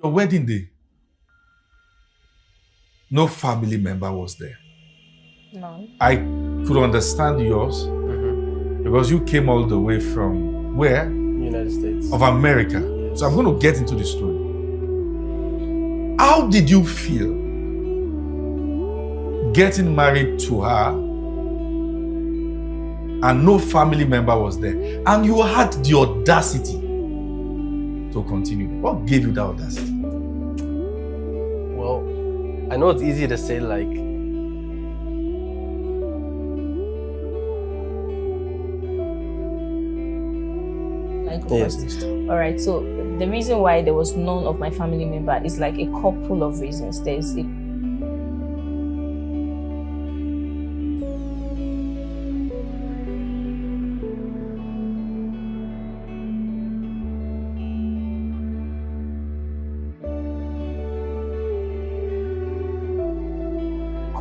Your wedding day, no family member was there. No. I could understand yours because you came all the way from where? United States. Of America. Yes. So I'm going to get into the story. How did you feel getting married to her and no family member was there? And you had the audacity to continue. What gave you that audacity? Well, I know it's easy to say like, First. All right, so the reason why there was none of my family member is like a couple of reasons. There's a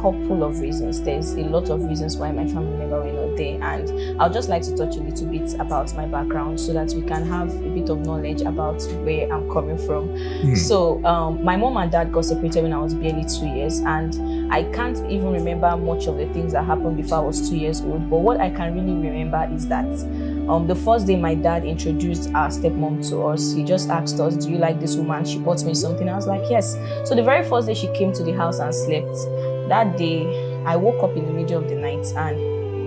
couple of reasons. There's a lot of reasons why my family member were not there, and I'll just like to touch a little bit about my background so that we can have a bit of knowledge about where I'm coming from. So my mom and dad got separated when I was barely 2 years, and I can't even remember much of the things that happened before I was 2 years old. But what I can really remember is that the first day my dad introduced our stepmom to us, he just asked us, "Do you like this woman? She bought me something." I was like, "Yes." So the very first day she came to the house and slept, that day I woke up in the middle of the night, and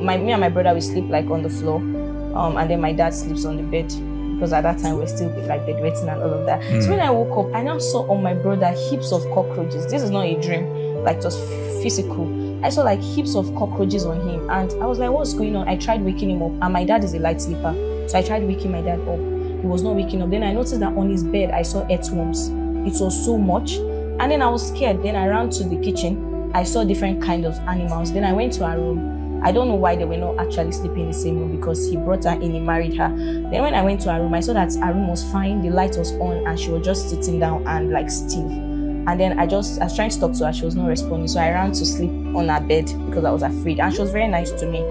me and my brother, we sleep like on the floor, and then my dad sleeps on the bed, because at that time we're still like bedwetting and all of that. So when I woke up, I now saw on my brother heaps of cockroaches. This is not a dream, like it was physical. I saw like heaps of cockroaches on him, and I was like, "What's going on?" I tried waking him up, and my dad is a light sleeper, so I tried waking my dad up. He was not waking up. Then I noticed that on his bed I saw earthworms. It was so much, and then I was scared. Then I ran to the kitchen. I saw different kind of animals. Then I went to her room. I don't know why they were not actually sleeping in the same room, because he brought her in, he married her. Then when I went to her room, I saw that her room was fine, the light was on, and she was just sitting down and like still. And then I was trying to talk to her, she was not responding. So I ran to sleep on her bed because I was afraid. And she was very nice to me.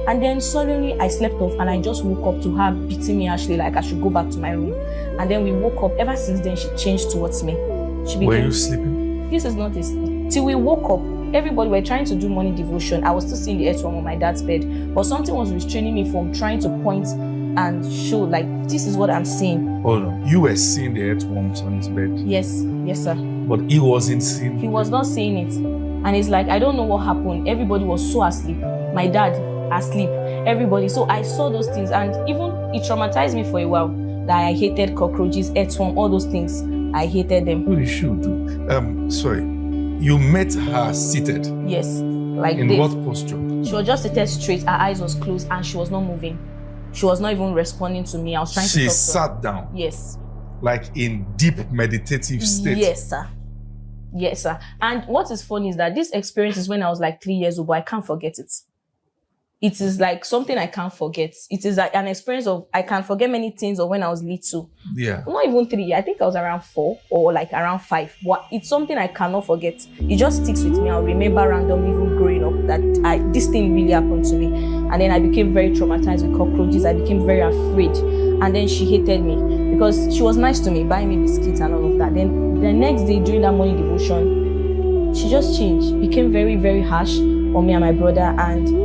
And then suddenly I slept off, and I just woke up to her beating me actually like I should go back to my room. And then we woke up. Ever since then, she changed towards me. She became, were you sleeping? This is not this. Till we woke up, everybody were trying to do morning devotion. I was still seeing the earthworm on my dad's bed, but something was restraining me from trying to point and show like, this is what I'm seeing. Hold on. You were seeing the earthworms on his bed? Yes, sir. But he wasn't seeing He was not seeing it. And it's like, I don't know what happened. Everybody was so asleep. My dad asleep. Everybody. So I saw those things, and even it traumatized me for a while that I hated cockroaches, earthworm, all those things. I hated them. What you should do? Sorry. You met her seated? Yes, like in this. what posture? She was just seated straight, her eyes was closed, and she was not moving. She was not even responding to me. I was trying to talk to her. She sat down? Yes. Like in deep meditative state? Yes, sir. Yes, sir. And what is funny is that this experience is when I was like 3 years old, but I can't forget it. It is like something I can't forget. It is like an experience of, I can forget many things of when I was little. Yeah. Not even 3. I think I was around 4 or like around 5. But it's something I cannot forget. It just sticks with me. I'll remember randomly even growing up that this thing really happened to me. And then I became very traumatized with cockroaches. I became very afraid. And then she hated me because she was nice to me, buying me biscuits and all of that. Then the next day during that morning devotion, she just changed, became very, very harsh on me and my brother. And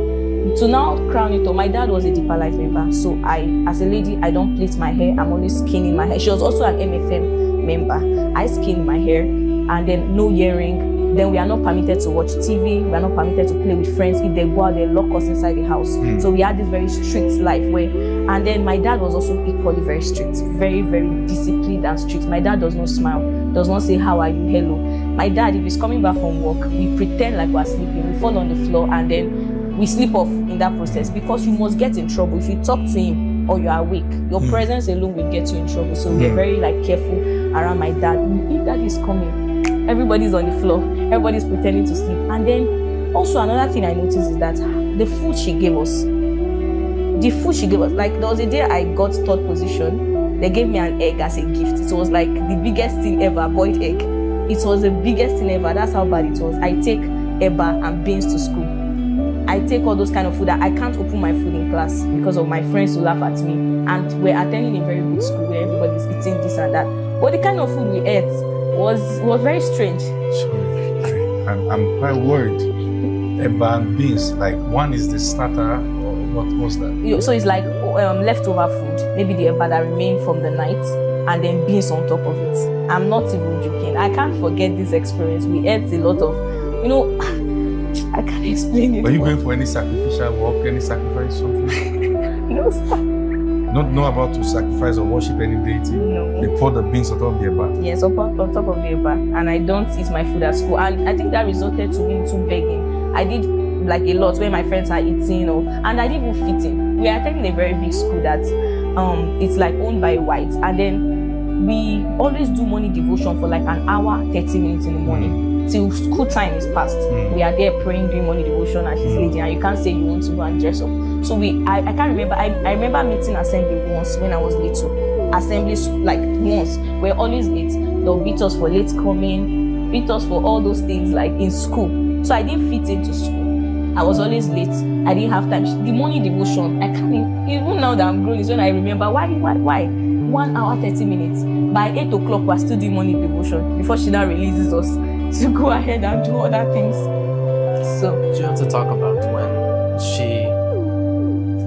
to now crown it up, my dad was a Deeper Life member. So as a lady, I don't plait my hair. I'm always skinning my hair. She was also an MFM member. I skinned my hair, and then no earring. Then we are not permitted to watch TV. We are not permitted to play with friends. If they go out, they lock us inside the house. So we had this very strict life and then my dad was also equally very strict, very, very disciplined and strict. My dad does not smile, does not say, "How are you? Hello." My dad, if he's coming back from work, we pretend like we're sleeping. We fall on the floor, and then we sleep off in that process, because you must get in trouble if you talk to him or you're awake. Your presence alone will get you in trouble. So we're very like careful around my dad. If dad is coming, everybody's on the floor, everybody's pretending to sleep. And then also another thing I noticed is that the food she gave us, like there was a day I got 3rd position. They gave me an egg as a gift. It was like the biggest thing ever, boiled egg. It was the biggest thing ever. That's how bad it was. I take eba and beans to school. I take all those kind of food that I can't open my food in class because of my friends who laugh at me. And we're attending a very good school where everybody's eating this and that. But the kind of food we ate was very strange. Sorry, I'm quite worried. Eba and beans, like one is the starter, or what's that? So it's like leftover food, maybe the eba that remained from the night, and then beans on top of it. I'm not even joking. I can't forget this experience. We ate a lot of, I can't explain it. Were you going for any sacrificial work, any sacrifice, something? No, sir. Not about to sacrifice or worship any deity? No. They pour the beans on top of the eba? Yes, on top of the eba. And I don't eat my food at school. And I think that resulted to me into begging. I did like a lot where my friends are eating, and I didn't even fit in. We are attending a very big school that it's like owned by whites, and then we always do morning devotion for like an hour, 30 minutes in the morning till school time is past. We are there praying, doing morning devotion, and she's leading, and you can't say you want to go and dress up. So I can't remember. I remember meeting assembly once when I was little. Assemblies like once, we're always late. They'll beat us for late coming, beat us for all those things like in school. So I didn't fit into school. I was always late. I didn't have time. The morning devotion, I can't even now that I'm grown is when I remember why 1 hour 30 minutes. By 8 o'clock we're still doing morning devotion before she now releases us to go ahead and do other things. So Do you have to talk about when she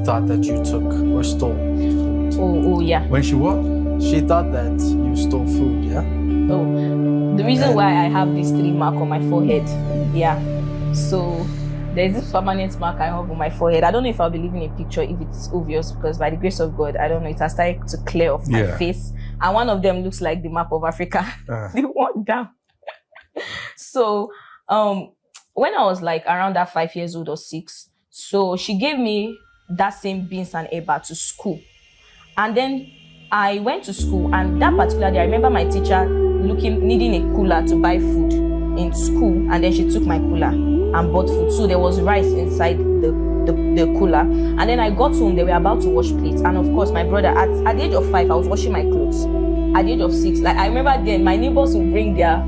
thought that you took or stole food? oh yeah. When she what? She thought that you stole food, yeah? The reason why I have this 3 mark on my forehead, yeah. So there's this permanent mark I have on my forehead. I don't know if I'll be leaving a picture if it's obvious, because by the grace of God, I don't know, it has started to clear off my face. And one of them looks like the map of Africa. The one down. So when I was like around that 5 years old or 6, so she gave me that same beans and eba to school. And then I went to school, and that particular day, I remember my teacher needing a cooler to buy food in school, and then she took my cooler and bought food. So there was rice inside the cooler. And then I got home, they were about to wash plates. And of course, my brother, at the age of 5, I was washing my clothes. At the age of 6, like I remember then, my neighbors would bring their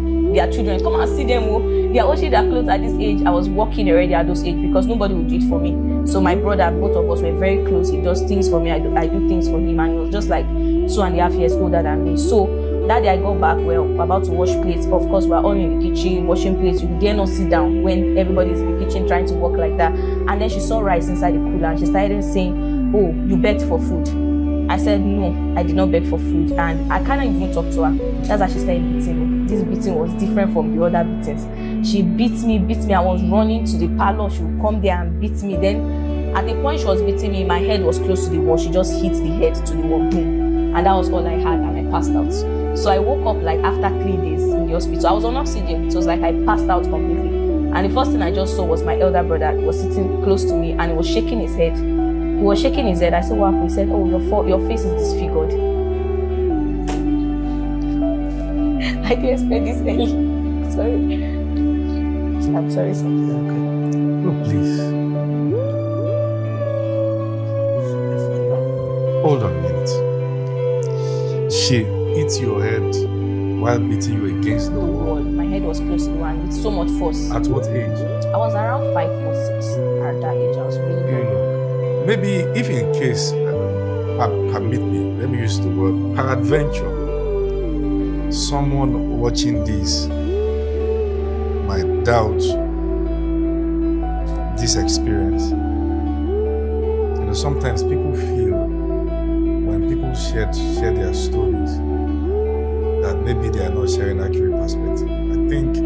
children, come and see them. They are washing their clothes at this age. I was working already at those age because nobody would do it for me. So my brother, both of us were very close. He does things for me. I do things for him. And he was just like 2.5 years older than me. So that day I got back, we're about to wash plates. Of course, we're all in the kitchen washing plates. You dare not sit down when everybody's in the kitchen trying to work like that. And then she saw rice inside the cooler, and she started saying, "Oh, you begged for food." I said, "No, I did not beg for food." And I can't even talk to her. That's how she started beating me. This beating was different from the other beatings. She beat me. I was running to the parlor. She would come there and beat me. Then at the point she was beating me, my head was close to the wall. She just hit the head to the wall. Boom. And that was all I had, and I passed out. So I woke up like after 3 days in the hospital. I was on oxygen. It was like I passed out completely. And the first thing I just saw was my elder brother. He was sitting close to me, and he was shaking his head. I said, "What happened?" He said, "Oh, your face is disfigured." I didn't expect this early. Sorry. I'm sorry, sir. Okay. Oh, please. Hold on a minute. She hit your head while beating you against the wall. My head was close to the wall with so much force. At what age? I was around 5 or 6 at that age. I was really young. Maybe if in case, permit me, let me use the word, peradventure, someone watching this might doubt this experience. Sometimes people feel when people share their stories that maybe they are not sharing accurate perspective. I think,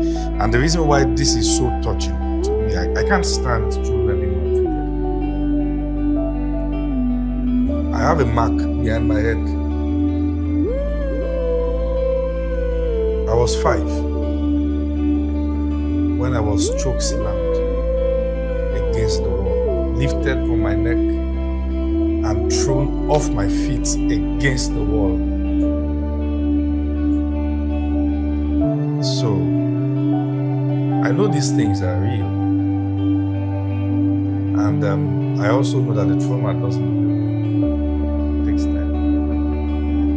and the reason why this is so touching to me, I can't stand children being maltreated. I have a mark behind my head. I was 5 when I was choke slammed against the wall, lifted from my neck and thrown off my feet against the wall. So, I know these things are real. And I also know that the trauma doesn't go away. It takes time.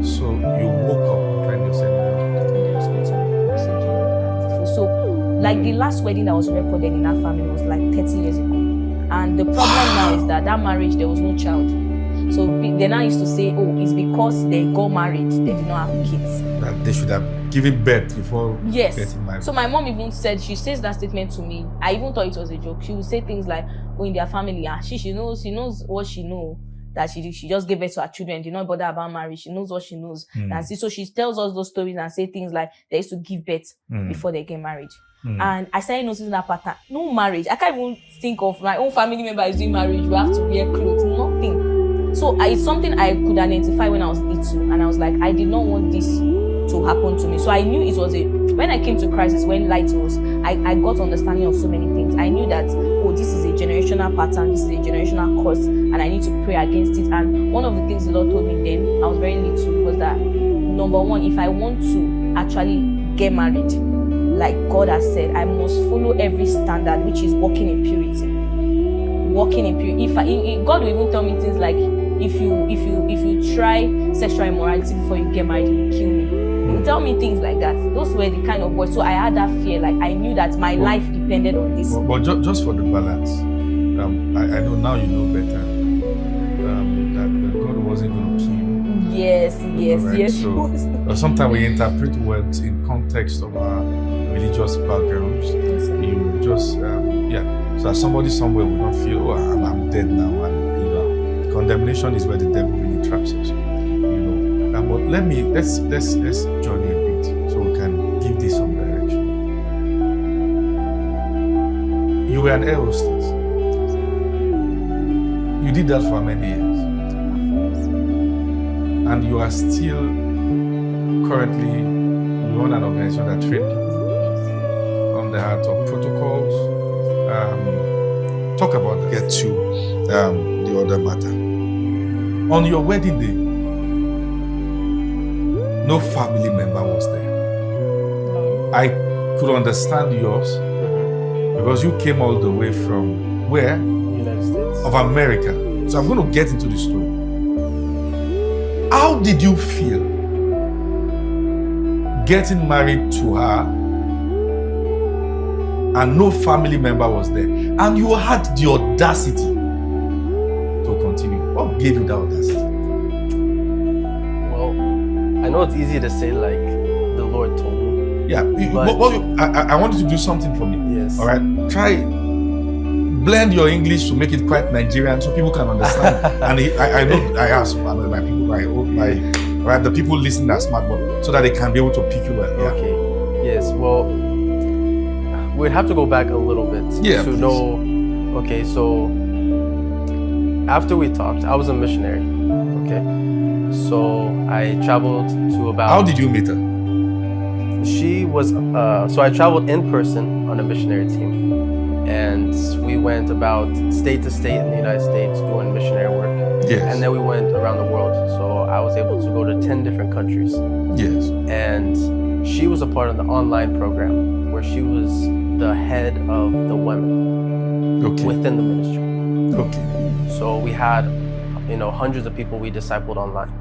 So, you woke up and find yourself in the hospital. So, like the last wedding that was recorded in our family was like 30 years ago. And the problem now is that marriage, there was no child. So they now used to say, oh, it's because they got married, they did not have kids. That they should have giving birth before Yes. getting married. So my mom even said, she says that statement to me. I even thought it was a joke. She would say things like, "Oh, in their family, she knows what she knows. That she just gave birth to her children, did not bother about marriage. She knows what she knows." And so she tells us those stories and say things like they used to give birth before they get married. And I started noticing that pattern. No marriage. I can't even think of my own family member is doing marriage. We have to wear clothes. Nothing. So it's something I could identify when I was little, and I was like, I did not want this to happen to me. So I knew it was when I came to Christ is when light was. I got understanding of so many things. I knew that, oh, this is a generational pattern, this is a generational curse, and I need to pray against it. And one of the things the Lord told me then, I was very little, was that number one, if I want to actually get married, like God has said, I must follow every standard, which is walking in purity. Walking in purity. God will even tell me things like, if you try sexual immorality before you get married, you will kill me. He will tell me things like that. Those were the kind of words. So I had that fear. Like I knew that my life depended on this. But just for the balance, I know now you know better that God wasn't going to kill you. Yes. So sometimes we interpret words in context of our religious backgrounds. Yes, sir. You just So as somebody somewhere will not feel, oh, I'm dead now, and condemnation is where the devil really traps us. But let's journey a bit so we can give this some direction. You were an air hostess. You did that for many years. And you are still currently, you run an organization that trained you on the heart of protocols. Talk about that. Get to the other matter. On your wedding day, no family member was there. I could understand yours because you came all the way from where? United States. Of America. So I'm going to get into the story. How did you feel getting married to her and no family member was there? And you had the audacity to continue. What gave you that audacity? I know it's easy to say, like, the Lord told me. Yeah, I want you to do something for me. Yes. All right, try blend your English to make it quite Nigerian so people can understand. And I know I ask my people, the people listening are smart, but so that they can be able to pick you up. Yeah. Okay. Yes. Well, we'd have to go back a little bit to please. know. Okay, so after we talked, I was a missionary. Okay. So I traveled to about... How did you meet her? She was... so I traveled in person on a missionary team. And we went about state to state in the United States doing missionary work. Yes. And then we went around the world. So I was able to go to 10 different countries. Yes. And she was a part of the online program where she was the head of the women within the ministry. Okay. So we had, hundreds of people we discipled online.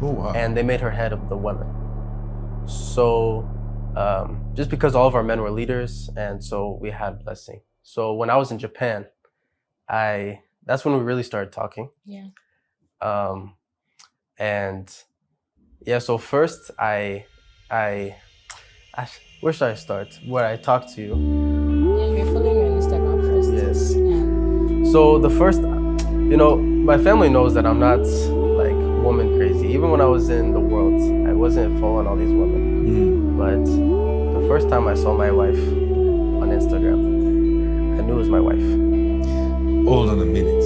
Oh, wow. And they made her head of the women. So just because all of our men were leaders, and so we had blessing. So when I was in Japan, that's when we really started talking. Yeah. So first where should I start? Where I talked to you. Yeah, you're following me on Instagram first. Yes. Yeah. So the first, my family knows that I'm not like woman crazy. Even when I was in the world, I wasn't following all these women. But the first time I saw my wife on Instagram, I knew it was my wife. Hold on a minute.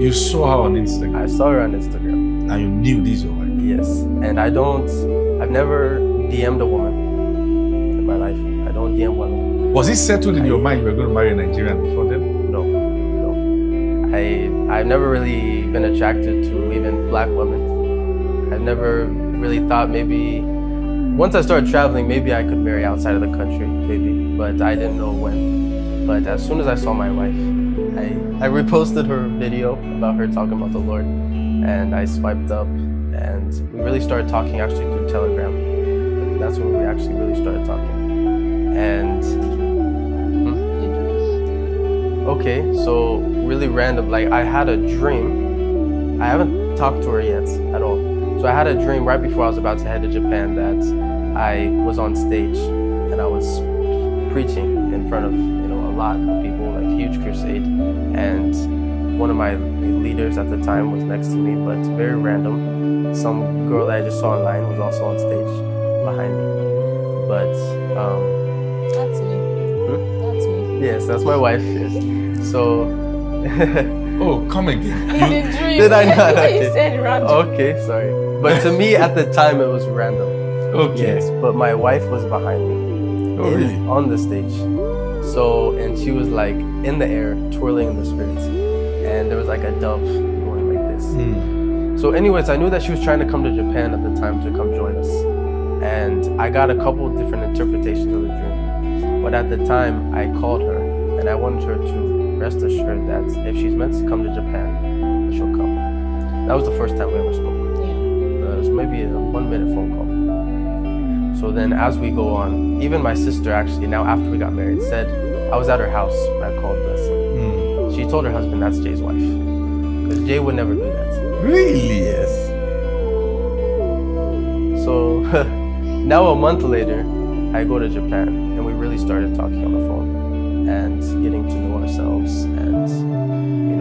You saw her on Instagram? I saw her on Instagram. And you knew this was your wife? Yes. And I've never DM'd a woman in my life. I don't DM women. Was it settled in your mind you were going to marry a Nigerian before then? No. I've never really been attracted to even black women. I've never really thought maybe, once I started traveling, maybe I could marry outside of the country, maybe, but I didn't know when. But as soon as I saw my wife, I reposted her video about her talking about the Lord, and I swiped up, and we really started talking actually through Telegram. That's when we actually really started talking. And okay, so really random, like I had a dream. I haven't talked to her yet at all. So I had a dream right before I was about to head to Japan that I was on stage and I was preaching in front of a lot of people, like huge crusade, and one of my leaders at the time was next to me, but very random. Some girl that I just saw online was also on stage behind me. But That's me. That's me. yes, that's my wife. Yes. So Oh, come again. In the dream. Did I not? You said random. Okay, sorry. But to me at the time it was random. Okay. Yes, but my wife was behind me. Oh, really? On the stage. So, and she was like in the air, twirling in the spirit. And there was like a dove going like this. So anyways, I knew that she was trying to come to Japan at the time to come join us. And I got a couple of different interpretations of the dream. But at the time, I called her and I wanted her to rest assured that if she's meant to come to Japan, she'll come. That was the first time we ever spoke. It was maybe a 1-minute phone call. So then as we go on, even my sister actually, now after we got married, said, I was at her house when I called Blessing. She told her husband that's Jay's wife. Because Jay would never do that. Really? Yes. So now a month later, I go to Japan and we really started talking on the phone and getting to know ourselves. And,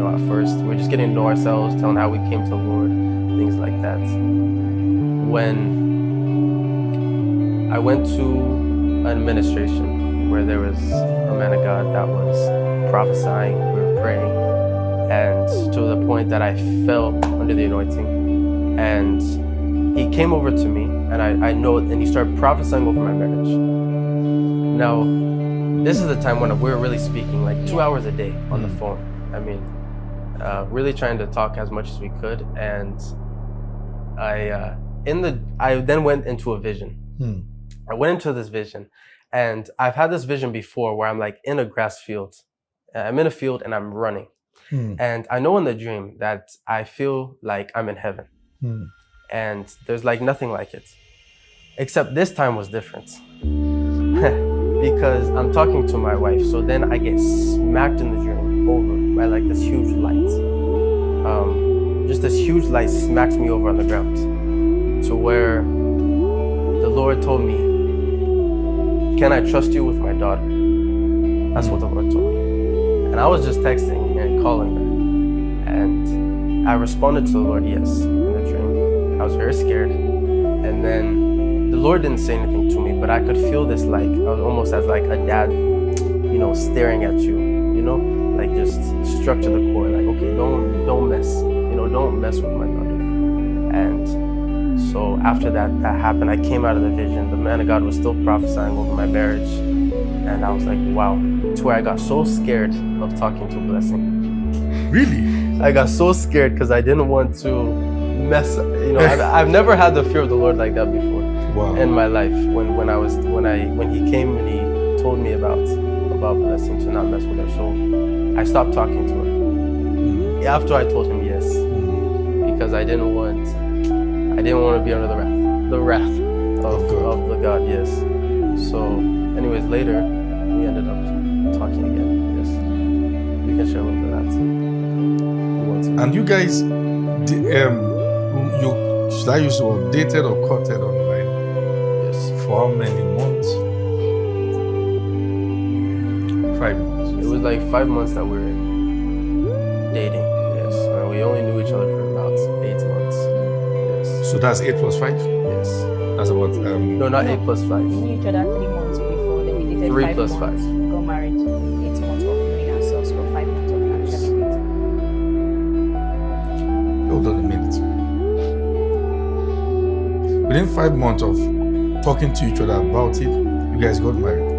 at first we're just getting to know ourselves, telling how we came to the Lord, things like that. When I went to an administration where there was a man of God that was prophesying, we were praying, and to the point that I fell under the anointing. And he came over to me, and I know, and he started prophesying over my marriage. Now, this is the time when we were really speaking, like 2 hours a day on the phone. I mean, really trying to talk as much as we could. And I then went into a vision. I went into this vision, and I've had this vision before where I'm like in a grass field. I'm in a field and I'm running. And I know in the dream that I feel like I'm in heaven. And there's like nothing like it. Except this time was different. Because I'm talking to my wife. So then I get smacked in the dream over by like this huge light. Just this huge light smacks me over on the ground. To where the Lord told me, can I trust you with my daughter? That's what the Lord told me. And I was just texting and calling her. And I responded to the Lord, yes, in the dream. I was very scared. And then the Lord didn't say anything to me, but I could feel this like, I was almost as like a dad, staring at you, like just struck to the core, like, okay, don't mess, don't mess with my daughter. And so after that happened, I came out of the vision. The man of God was still prophesying over my marriage. And I was like, wow. To where I got so scared of talking to Blessing. Really? I got so scared because I didn't want to mess. I've never had the fear of the Lord like that before. Wow. In my life. When he came and he told me about Blessing to not mess with her. So I stopped talking to her. After I told him yes. Because I didn't want to be under the wrath of the God, yes. So, anyways, later we ended up talking again. Yes, we can share a little bit of that. You want to? And you guys, should I use the word dated or courted online? Yes. For how many months? 5 months. It was like 5 months that we were dating. Yes, and we only knew each other for about 8 months. Yes. So that's 8 plus 5? Yes. That's about No, not 8 plus 5. We knew each other 3 months before, then we dated 3 5 plus months. 5. Got married 8 months of knowing ourselves, got 5 months of actually dating. Hold on a minute. Within 5 months of talking to each other about it, you guys got married.